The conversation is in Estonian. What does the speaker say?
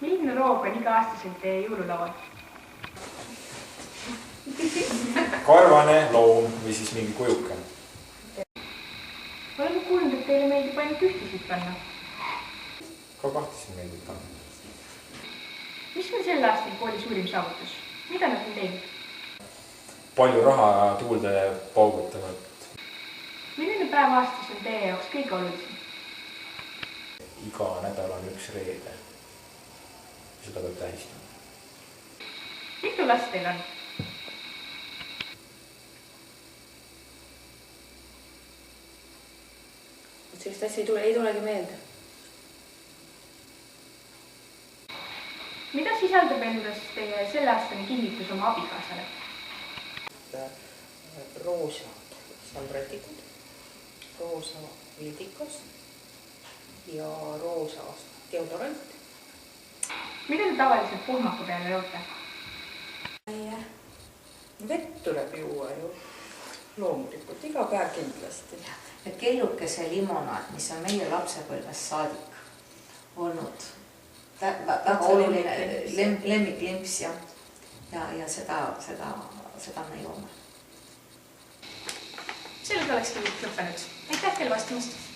Milline roog on iga-aastaselt teie jõululaual? Karvane, loom või siis mingi kujuke. Olen kuulnud, et teile meeldib ainult ühtesid panna. Ka kahtisid meeldib panna. Mis on sel aastal kooli suurim saavutus? Mida nad on teinud? Palju raha tuulde paugutanud. Milline päev aastas on teie jaoks kõige olulisem? Iga nädal on üks reede. Seda peab tähistama. Mitu last teil on? Sellist asja ei tulegi meelde. Mida sisaldab endas teie selleaastane kinnitus oma abikaasale? Roosa salvrätikud, roosa vildikas ja roosa deodorant. Mida te tavaliselt pulmaka peale joote? Vett tuleb juua ju loomulikult, iga päev kindlasti. Ja kellukese limonaad, mis on meie lapsepõlvest saadik olnud väga oluline lemmiklimps ja seda me joome. Sellega olekski lõppenud. Aitäh teile vastamast!